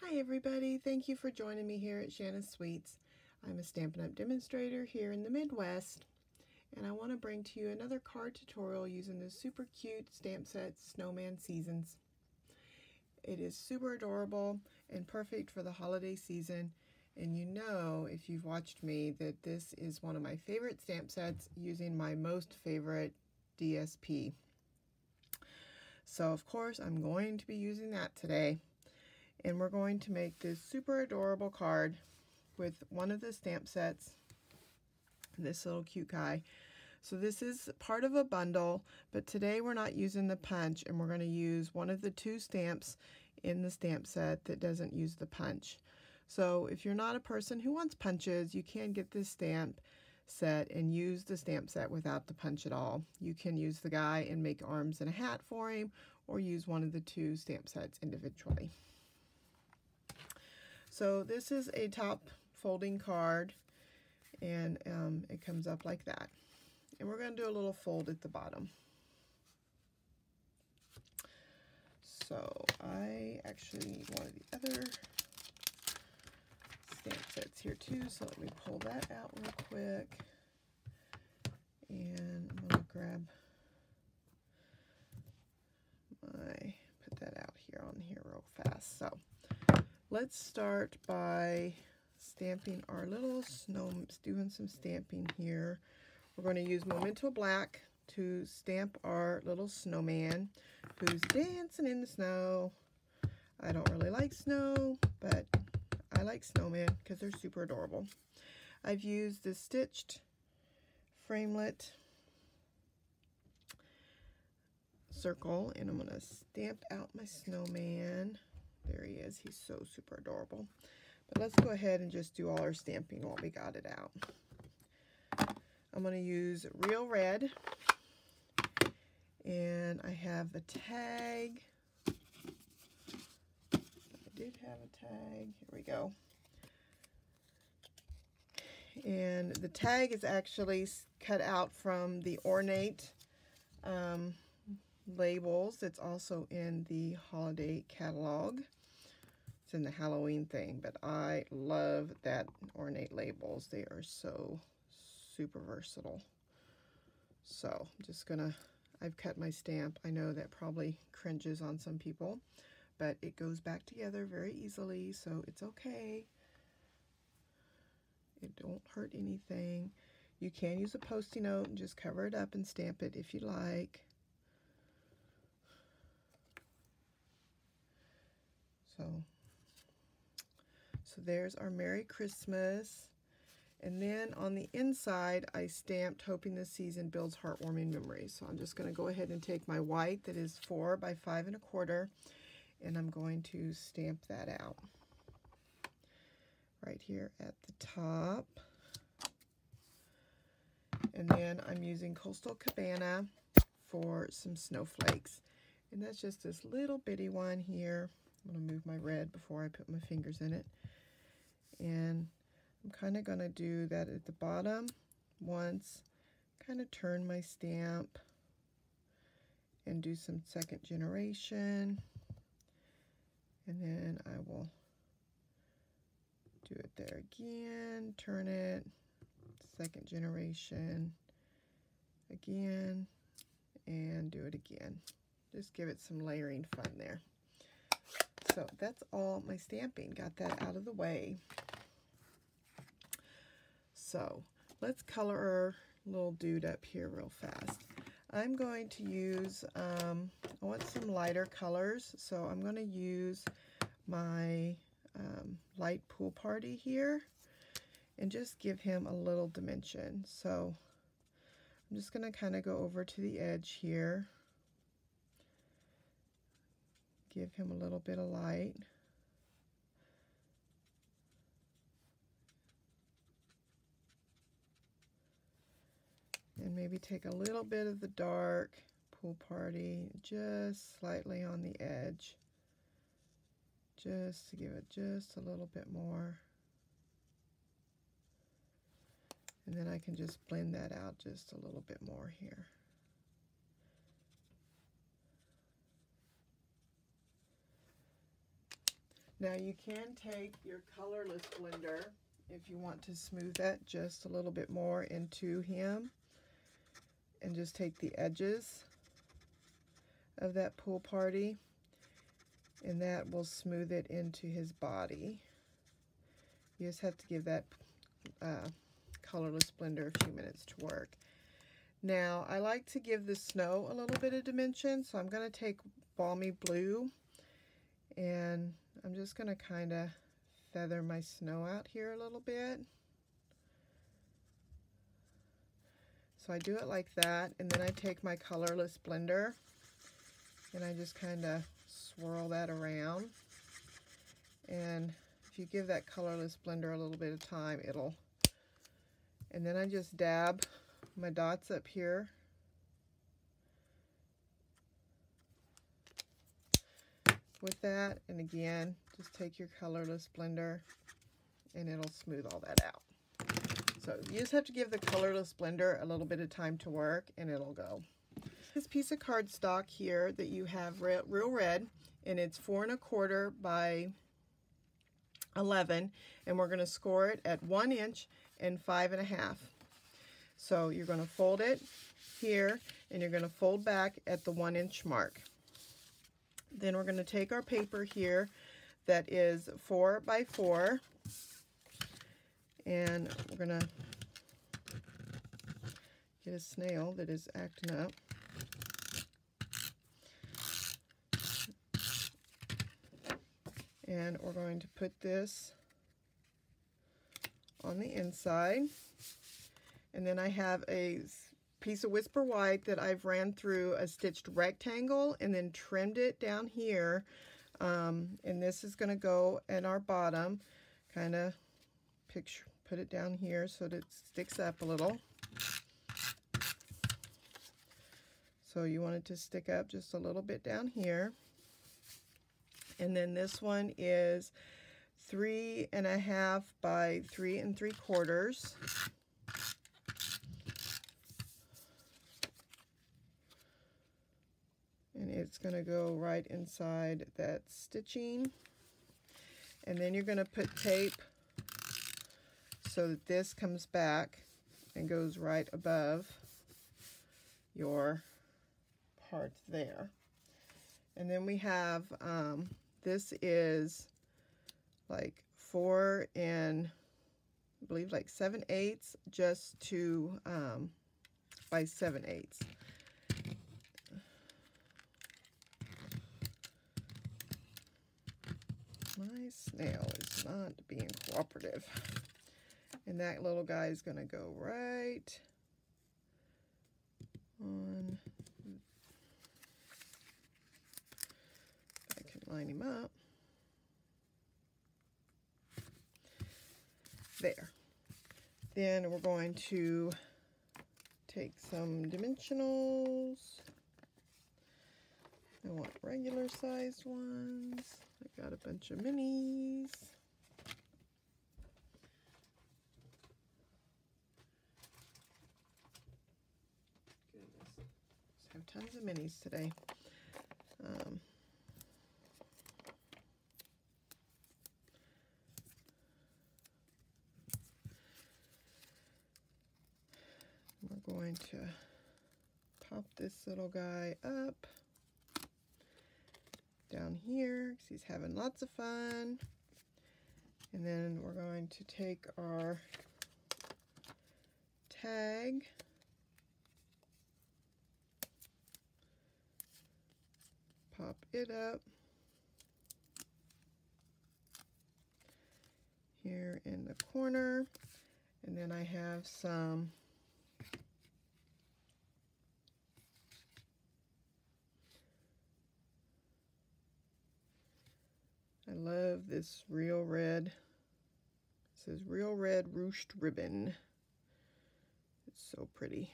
Hi everybody, thank you for joining me here at Shanna's Sweets. I'm a Stampin' Up! Demonstrator here in the Midwest, and I want to bring to you another card tutorial using this super cute stamp set, Snowman Seasons. It is super adorable and perfect for the holiday season, and you know, if you've watched me, that this is one of my favorite stamp sets using my most favorite DSP. So of course I'm going to be using that today. And we're going to make this super adorable card with one of the stamp sets, this little cute guy. So this is part of a bundle, but today we're not using the punch, and we're going to use one of the two stamps in the stamp set that doesn't use the punch. So if you're not a person who wants punches, you can get this stamp set and use the stamp set without the punch at all. You can use the guy and make arms and a hat for him, or use one of the two stamp sets individually. So this is a top folding card, and it comes up like that. And we're going to do a little fold at the bottom. So I actually need one of the other stamp sets here too, so let me pull that out real quick. And I'm going to grab put that out here on here real fast. So let's start by stamping our little snow, doing some stamping here. We're going to use Memento Black to stamp our little snowman who's dancing in the snow. I don't really like snow, but I like snowmen because they're super adorable. I've used the stitched framelit circle, and I'm going to stamp out my snowman. There he is. He's so super adorable. But let's go ahead and just do all our stamping while we got it out. I'm going to use Real Red, and I have the tag. I did have a tag. Here we go. And the tag is actually cut out from the Ornate labels. It's also in the holiday catalog. It's in the Halloween thing, but I love that Ornate labels. They are so super versatile. So I'm just gonna, I've cut my stamp. I know that probably cringes on some people, but it goes back together very easily, so it's okay. It don't hurt anything. You can use a Post-it note and just cover it up and stamp it if you like. So there's our Merry Christmas. And then on the inside, I stamped Hoping This Season Builds Heartwarming Memories. So I'm just going to go ahead and take my white that is 4 by 5 1/4, and I'm going to stamp that out right here at the top. And then I'm using Coastal Cabana for some snowflakes. And that's just this little bitty one here. I'm going to move my red before I put my fingers in it. And I'm kind of going to do that at the bottom once, kind of turn my stamp and do some second generation. And then I will do it there again, turn it, second generation again, and do it again. Just give it some layering fun there. So that's all my stamping. Got that out of the way. So let's color our little dude up here real fast. I'm going to use, I want some lighter colors, so I'm going to use my light Pool Party here and just give him a little dimension. So I'm just going to kind of go over to the edge here. Give him a little bit of light. And maybe take a little bit of the dark Pool Party just slightly on the edge, just to give it just a little bit more. And then I can just blend that out just a little bit more here. Now you can take your colorless blender if you want to smooth that just a little bit more into him, and just take the edges of that pool party, and that will smooth it into his body. You just have to give that colorless blender a few minutes to work. Now I like to give the snow a little bit of dimension, so I'm going to take Balmy Blue and I'm just going to kind of feather my snow out here a little bit. So I do it like that, and then I take my colorless blender and I just kind of swirl that around. And if you give that colorless blender a little bit of time, it'll, and then I just dab my dots up here. With that, and again, just take your colorless blender and it'll smooth all that out. So you just have to give the colorless blender a little bit of time to work and it'll go. This piece of cardstock here that you have real red, and it's 4 1/4 by 11, and we're going to score it at 1 inch and 5 1/2. So you're going to fold it here and you're going to fold back at the 1 inch mark. Then we're going to take our paper here that is 4 by 4, and we're going to get a snail that is acting up. And we're going to put this on the inside. And then I have a piece of Whisper White that I've ran through a stitched rectangle and then trimmed it down here. And this is going to go at our bottom. Kind of put it down here so that it sticks up a little. So you want it to stick up just a little bit down here. And then this one is 3 1/2 by 3 3/4. And it's going to go right inside that stitching. And then you're going to put tape so that this comes back and goes right above your part there. And then we have, this is like 4 and I believe like 7/8 just to by 7/8. My snail is not being cooperative. And that little guy is going to go right on. I can line him up. There. Then we're going to take some dimensionals. I want regular sized ones. I got a bunch of minis. Goodness, just have tons of minis today. We're going to pop this little guy up down here because he's having lots of fun. And then we're going to take our tag, pop it up here in the corner, and then I have some I love this real red. It says real red ruched ribbon. It's so pretty.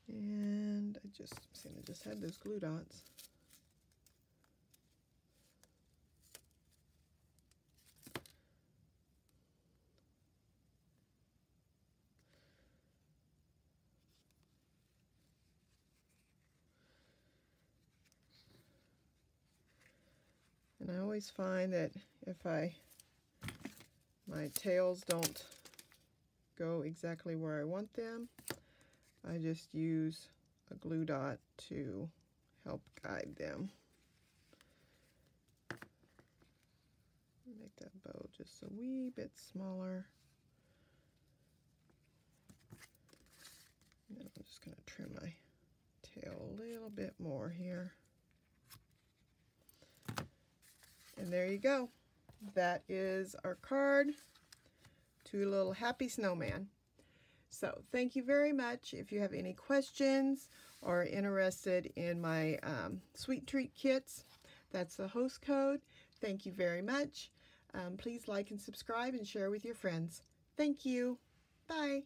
And I just had those glue dots. And I always find that if my tails don't go exactly where I want them, I just use a glue dot to help guide them. Make that bow just a wee bit smaller. And I'm just going to trim my tail a little bit more here. And there you go. That is our card to a little happy snowman. So thank you very much. If you have any questions or are interested in my sweet treat kits, that's the host code. Thank you very much. Please like and subscribe and share with your friends. Thank you. Bye.